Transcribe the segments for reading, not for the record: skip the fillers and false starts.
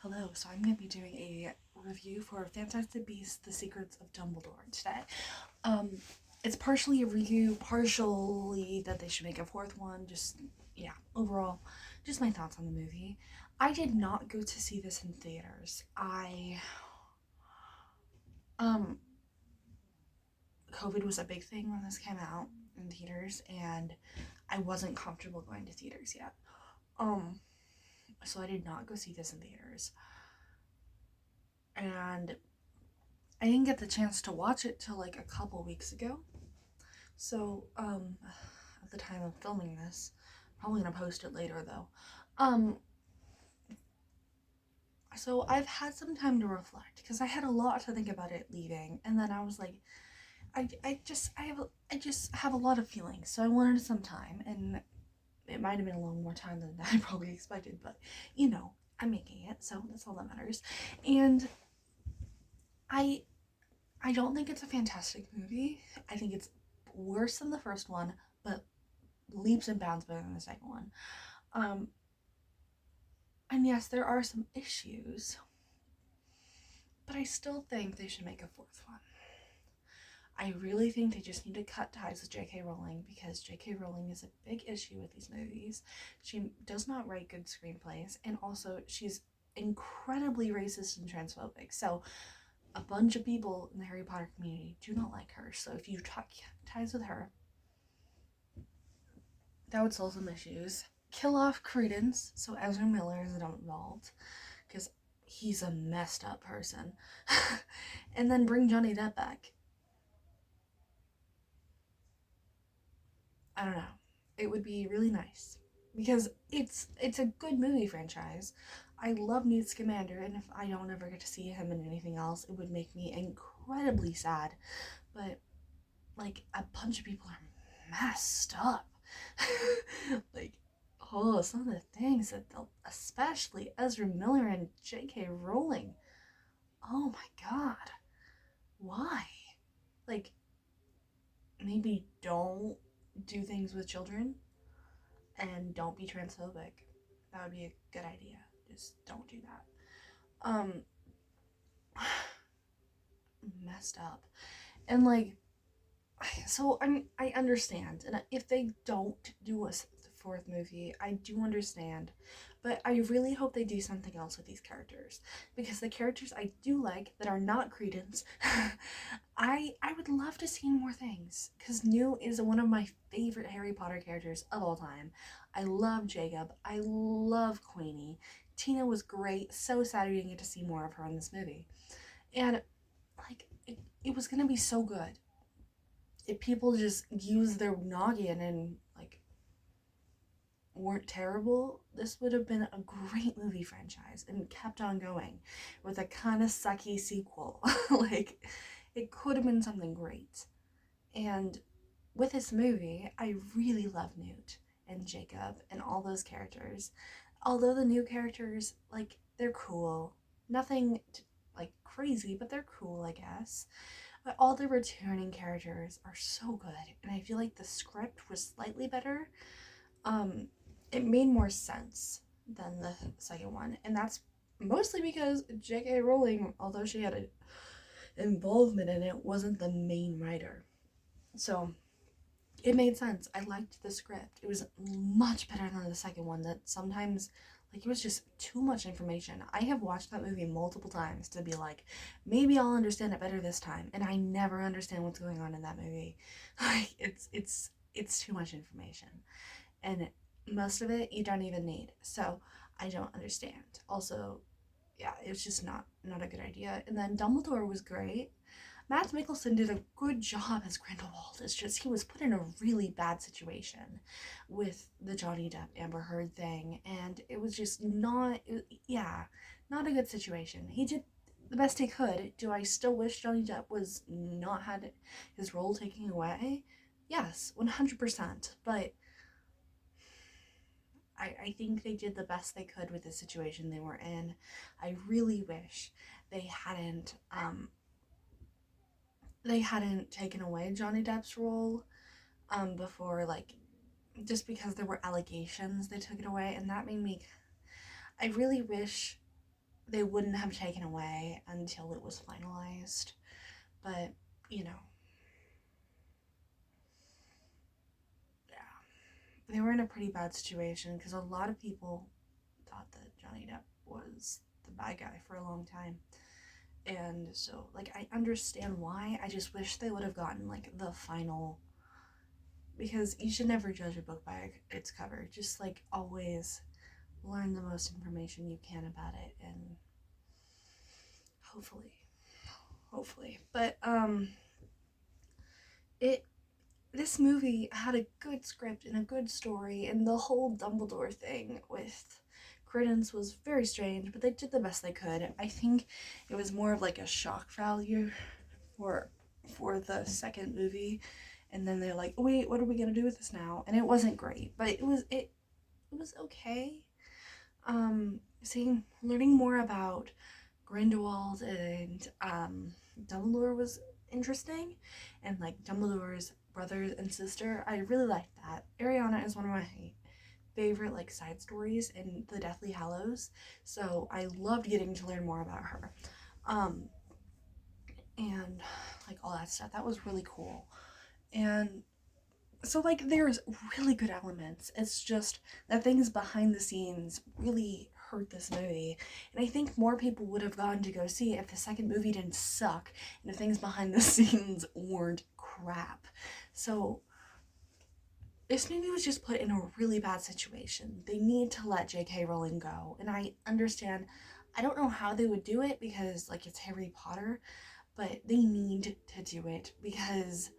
Hello, so I'm going to be doing a review for Fantastic Beasts: The Secrets of Dumbledore today. Um, it's partially a review, partially that they should make a fourth one. Overall, just my thoughts on the movie. I did not go to see this in theaters. Um, COVID was a big thing when this came out in theaters, and I wasn't comfortable going to theaters yet. Um, so I did not go see this in theaters. And I didn't get the chance to watch it till like a couple weeks ago. So, at the time of filming this, probably gonna post it later though. Um, so I've had some time to reflect because I had a lot to think about it leaving, and then I was like, I just have a lot of feelings, so I wanted some time, and it might have been a little more time than I probably expected, but I'm making it, so that's all that matters. And I I don't think it's a fantastic movie. I think it's worse than the first one, but leaps and bounds better than the second one. Um, and yes, there are some issues, but I still think they should make a fourth one. I really think they just need to cut ties with J.K. Rowling because J.K. Rowling is a big issue with these movies. She does not write good screenplays, and also she's incredibly racist and transphobic. So a bunch of people in the Harry Potter community do not like her. So if you cut ties with her, that would solve some issues. Kill off Credence so Ezra Miller is not involved because he's a messed up person. And then bring Johnny Depp back. I don't know. It would be really nice because it's a good movie franchise. I love Newt Scamander, and if I don't ever get to see him in anything else, it would make me incredibly sad. But like a bunch of people are messed up. Like, oh, some of the things that especially Ezra Miller and J.K. Rowling. Oh my god, why? Like, maybe don't do things with children and don't be transphobic. That would be a good idea. Just don't do that. Messed up. And like, so I understand, and if they don't do a fourth movie, I do understand, but I really hope they do something else with these characters because the characters I do like that are not Credence, I would love to see more things because Newt is one of my favorite Harry Potter characters of all time. I love Jacob. I love Queenie. Tina was great. So sad we didn't get to see more of her in this movie, and like it was gonna be so good if people just use their noggin and like weren't terrible, this would have been a great movie franchise and kept on going with a kind of sucky sequel. Like, it could have been something great. And with this movie, I really love Newt and Jacob and all those characters. Although the new characters, like, they're cool. Nothing like crazy, but they're cool, I guess. But all the returning characters are so good, and I feel like the script was slightly better. Um, it made more sense than the second one, and that's mostly because J.K. Rowling, although she had an involvement in it, wasn't the main writer. So it made sense. I liked the script. It was much better than the second one. That sometimes, like, it was just too much information. I have watched that movie multiple times to be like, maybe I'll understand it better this time, and I never understand what's going on in that movie. Like, it's too much information, and most of it you don't even need. So I don't understand. Also, yeah, it was just not a good idea. And then Dumbledore was great. Matt Mickelson did a good job as Grindelwald. It's just he was put in a really bad situation with the Johnny Depp Amber Heard thing, and it was just not a good situation. He did the best he could. Do I still wish Johnny Depp was not had his role taken away? Yes, 100%. But I think they did the best they could with the situation they were in. I really wish they hadn't taken away Johnny Depp's role before, like, just because there were allegations they took it away, and that made me I really wish they wouldn't have taken away until it was finalized. But, you know, yeah, they were in a pretty bad situation because a lot of people thought that Johnny Depp was the bad guy for a long time. And so, like, I understand why. I just wish they would have gotten, like, the final. Because you should never judge a book by its cover. Just, like, always learn the most information you can about it. And hopefully. But, this movie had a good script and a good story, and the whole Dumbledore thing with Credence was very strange, but they did the best they could. I think it was more of like a shock value for the second movie, and then they're like, wait, what are we gonna do with this now? And it wasn't great, but it was okay. Learning more about Grindelwald and Dumbledore was interesting, and like Dumbledore's brother and sister, I really liked that. Ariana is one of my favorite like side stories in the Deathly Hallows, so I loved getting to learn more about her, and like all that stuff. That was really cool, and so like there's really good elements. It's just that things behind the scenes really hurt this movie, and I think more people would have gone to go see it if the second movie didn't suck and if things behind the scenes weren't crap. So this movie was just put in a really bad situation. They need to let J.K. Rowling go, and I understand. I don't know how they would do it because like it's Harry Potter, but they need to do it because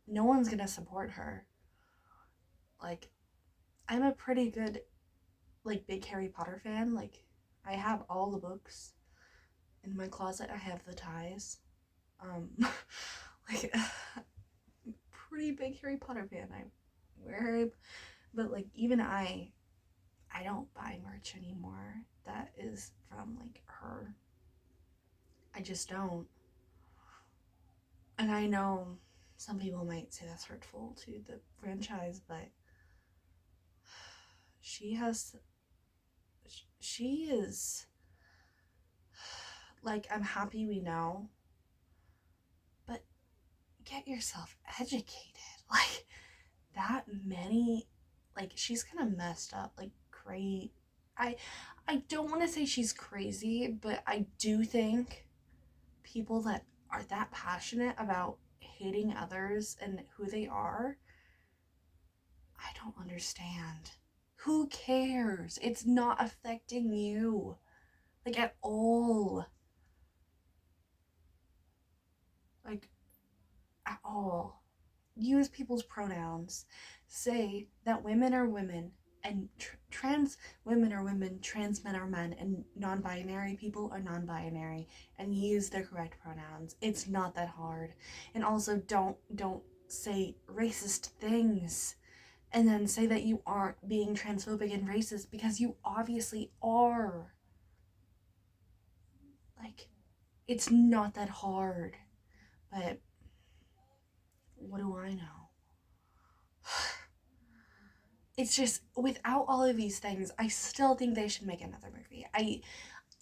no one's gonna support her. Like, I'm a pretty good, like, big Harry Potter fan. Like, I have all the books in my closet. I have the ties. Like, pretty big Harry Potter fan. I wear Harry, but like, even I don't buy merch anymore that is from like her. I just don't. And I know some people might say that's hurtful to the franchise, but she is like, I'm happy we know, but get yourself educated. Like, that many, like, she's kind of messed up, like, great. I don't want to say she's crazy, but I do think people that are that passionate about hating others and who they are, I don't understand. Who cares? It's not affecting you, like, at all. Like, at all. Use people's pronouns. Say that women are women and trans women are women, trans men are men, and non-binary people are non-binary, and use their correct pronouns. It's not that hard. And also don't say racist things and then say that you aren't being transphobic and racist because you obviously are. Like, it's not that hard. But what do I know? It's just, without all of these things, I still think they should make another movie.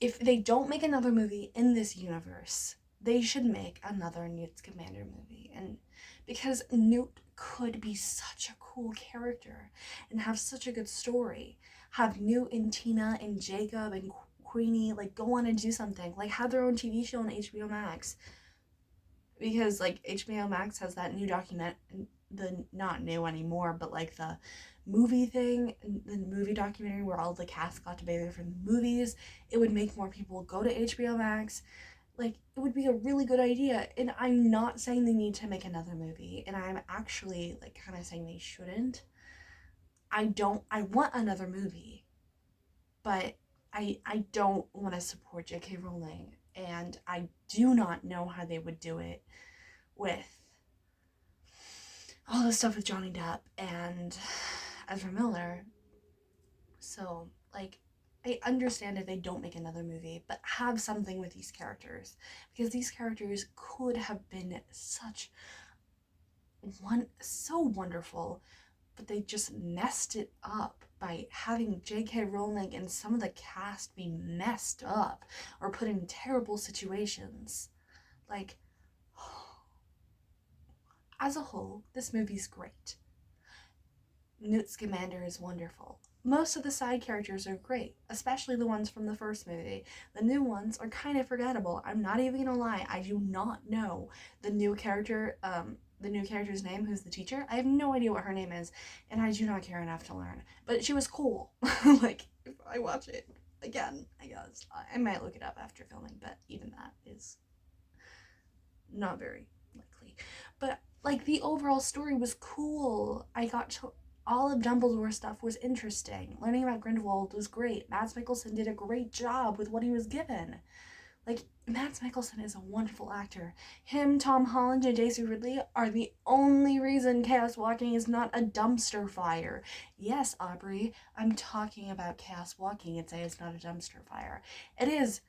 If they don't make another movie in this universe, they should make another Newt Scamander movie. And because Newt could be such a cool character and have such a good story. Have Newt and Tina and Jacob and Queenie like go on and do something. Like have their own TV show on HBO Max. Because like HBO Max has that new document, the not new anymore, but like the movie thing, the movie documentary where all the cast got to be there from the movies. It would make more people go to HBO Max. Like, it would be a really good idea. And I'm not saying they need to make another movie, and I'm actually like kind of saying they shouldn't. I want another movie, but I don't want to support J.K. Rowling, and I do not know how they would do it with all the stuff with Johnny Depp and Ezra Miller. So, like, I understand if they don't make another movie, but have something with these characters. Because these characters could have been so wonderful but they just messed it up by having J.K. Rowling and some of the cast be messed up or put in terrible situations. Like, as a whole, this movie's great. Newt Scamander is wonderful. Most of the side characters are great, especially the ones from the first movie. The new ones are kind of forgettable. I'm not even gonna lie, I do not know the new character's name, who's the teacher. I have no idea what her name is, and I do not care enough to learn. But she was cool. Like, if I watch it again, I guess I might look it up after filming, but even that is not very likely. But like, the overall story was cool. All of Dumbledore's stuff was interesting. Learning about Grindelwald was great. Mads Mikkelsen did a great job with what he was given. Like, Mads Mikkelsen is a wonderful actor. Him, Tom Holland, and Daisy Ridley are the only reason Chaos Walking is not a dumpster fire. Yes, Aubrey, I'm talking about Chaos Walking and say it's not a dumpster fire. It is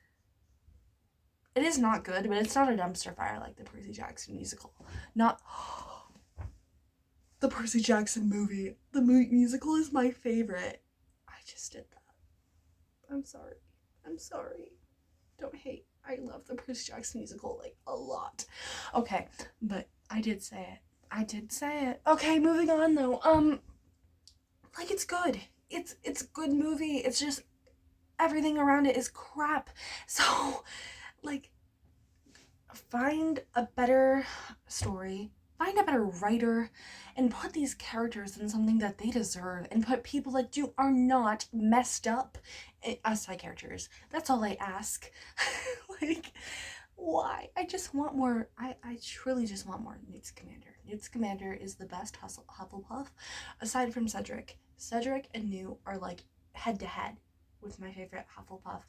not good, but it's not a dumpster fire like the Percy Jackson musical. Not the Percy Jackson movie. The musical is my favorite. I just did that. I'm sorry. Don't hate. I love the Percy Jackson musical, like, a lot. Okay, but I did say it. Okay, moving on, though. Like, it's good. It's a good movie. It's just everything around it is crap. So, like, find a better story, find a better writer, and put these characters in something that they deserve, and put people that are not messed up as side characters. That's all I ask. Like, why? I just want more. I truly just want more Newt Scamander. Newt Scamander is the best Hufflepuff, aside from Cedric. Cedric and Newt are, like, head to head with my favorite Hufflepuff.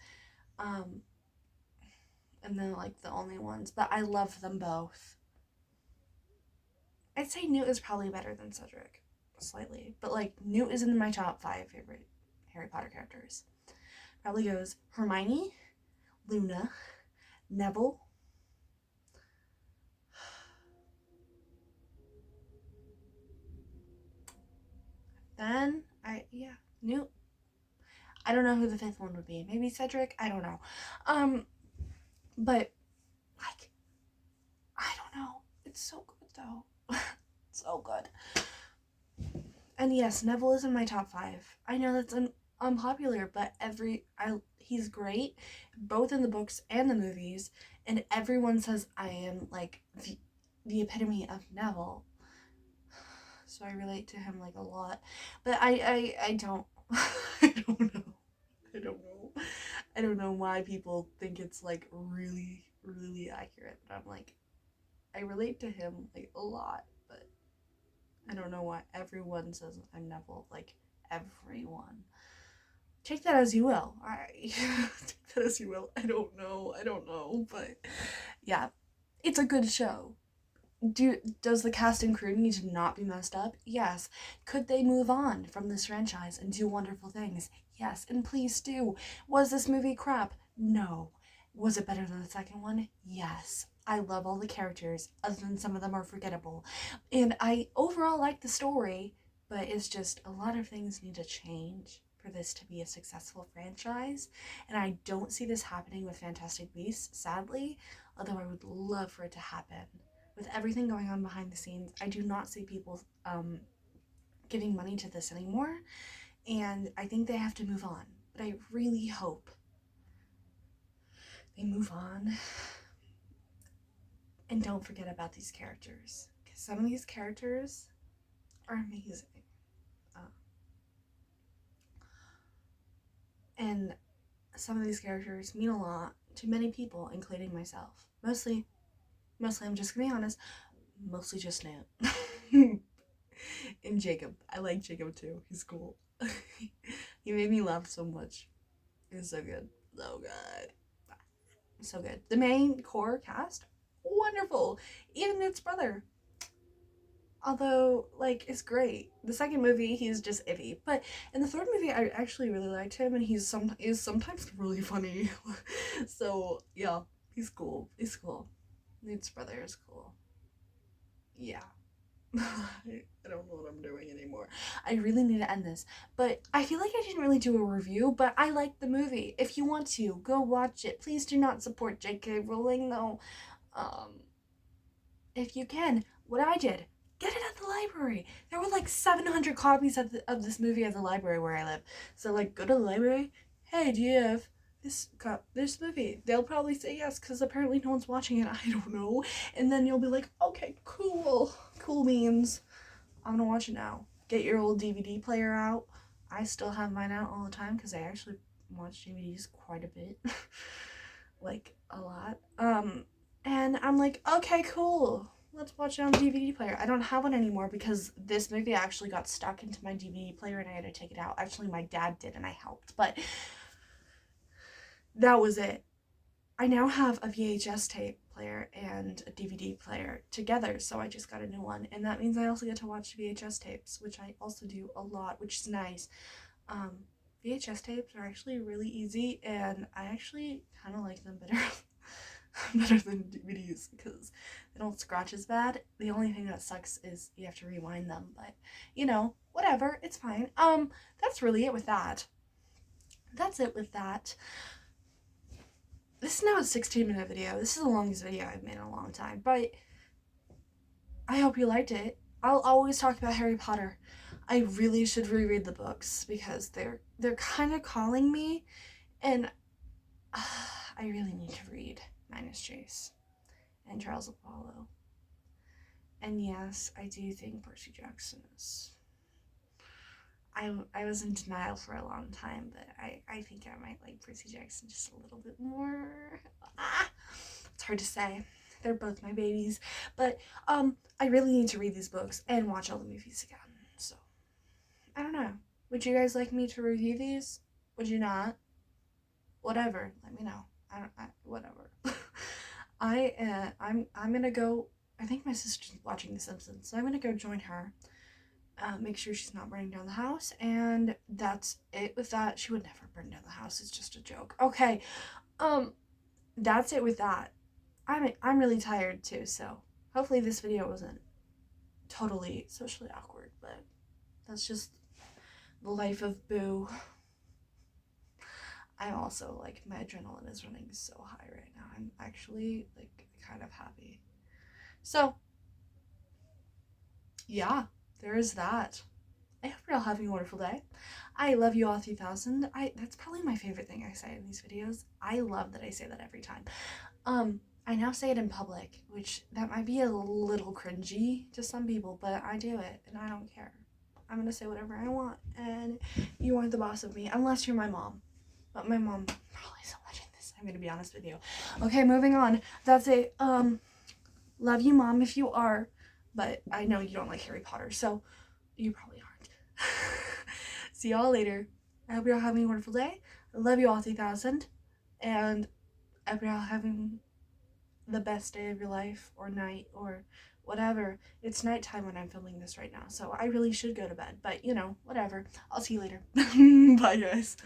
And then, like, the only ones, but I love them both. I'd say Newt is probably better than Cedric, slightly, but, like, Newt is in my top 5 favorite Harry Potter characters. Probably goes Hermione, Luna, Neville, then Newt. I don't know who the 5th one would be. Maybe Cedric. I don't know. But, like, I don't know. It's so good, though. So good. And yes, Neville is in my top 5. I know that's unpopular, but he's great, both in the books and the movies, and everyone says I am, like, the epitome of Neville. So I relate to him, like, a lot. But I don't I don't know why people think it's, like, really, really accurate. But I'm like, I relate to him, like, a lot, but I don't know why everyone says I'm Neville. Like, everyone. Take that as you will. Take that as you will. I don't know, but yeah, it's a good show. Does the cast and crew need to not be messed up? Yes. Could they move on from this franchise and do wonderful things? Yes, and please do. Was this movie crap? No. Was it better than the second one? Yes. I love all the characters, other than some of them are forgettable. And I overall like the story, but it's just a lot of things need to change for this to be a successful franchise. And I don't see this happening with Fantastic Beasts, sadly, although I would love for it to happen. With everything going on behind the scenes, I do not see people giving money to this anymore, and I think they have to move on. But I really hope they move on and don't forget about these characters, because some of these characters are amazing. And some of these characters mean a lot to many people, including myself. Mostly, I'm just gonna be honest, mostly just Newt. And Jacob. I like Jacob too. He's cool. He made me laugh so much. It's so good. So good. So good. The main core cast, wonderful. Even Newt's brother. Although, like, it's great. The second movie, he's just iffy. But in the third movie, I actually really liked him, and he's sometimes really funny. So, yeah, he's cool. He's cool. Newt's brother is cool. Yeah. I don't know what I'm doing anymore. I really need to end this. But I feel like I didn't really do a review, but I liked the movie. If you want to, go watch it. Please do not support J.K. Rowling, though. If you can, what I did, get it at the library. There were like 700 copies of this movie at the library where I live. So, like, go to the library. Hey, do you have this movie? They'll probably say yes because apparently no one's watching it. I don't know. And then you'll be like, okay, cool. Cool means I'm gonna watch it now. Get your old DVD player out. I still have mine out all the time because I actually watch DVDs quite a bit. Like, a lot. And I'm like, okay, cool. Let's watch it on DVD player. I don't have one anymore because this movie actually got stuck into my DVD player and I had to take it out. Actually, my dad did and I helped, but that was it. I now have a VHS tape player and a DVD player together, so I just got a new one. And that means I also get to watch VHS tapes, which I also do a lot, which is nice. VHS tapes are actually really easy, and I actually kind of like them better. Better than DVDs because they don't scratch as bad. The only thing that sucks is you have to rewind them, but you know, whatever, it's fine. That's really it with that. That's it with that. This is now a 16-minute video. This is the longest video I've made in a long time, but I hope you liked it. I'll always talk about Harry Potter. I really should reread the books because they're kind of calling me, and I really need to read Minus Chase and Trials of Apollo. And yes, I do think Percy Jackson is... I was in denial for a long time, but I think I might like Percy Jackson just a little bit more. It's hard to say. They're both my babies. But I really need to read these books and watch all the movies again. So, I don't know. Would you guys like me to review these? Would you not? Whatever. Let me know. Whatever. I'm gonna go. I think my sister's watching The Simpsons, so I'm gonna go join her. Make sure she's not burning down the house, and that's it with that. She would never burn down the house. It's just a joke. Okay. That's it with that. I'm really tired too, so hopefully this video wasn't totally socially awkward, but that's just the life of Boo. I'm also, like, my adrenaline is running so high right now. I'm actually, like, kind of happy. So, yeah, there is that. I hope you're all having a wonderful day. I love you all 3000. That's probably my favorite thing I say in these videos. I love that I say that every time. I now say it in public, which that might be a little cringy to some people, but I do it, and I don't care. I'm gonna say whatever I want, and you aren't the boss of me, unless you're my mom. But my mom probably isn't watching this, I'm gonna be honest with you. Okay, moving on. That's it. Love you, Mom, if you are. But I know you don't like Harry Potter, so you probably aren't. See y'all later. I hope you're all having a wonderful day. I love you all 3000. And I hope you're all having the best day of your life, or night, or whatever. It's nighttime when I'm filming this right now, so I really should go to bed. But, you know, whatever. I'll see you later. Bye, guys.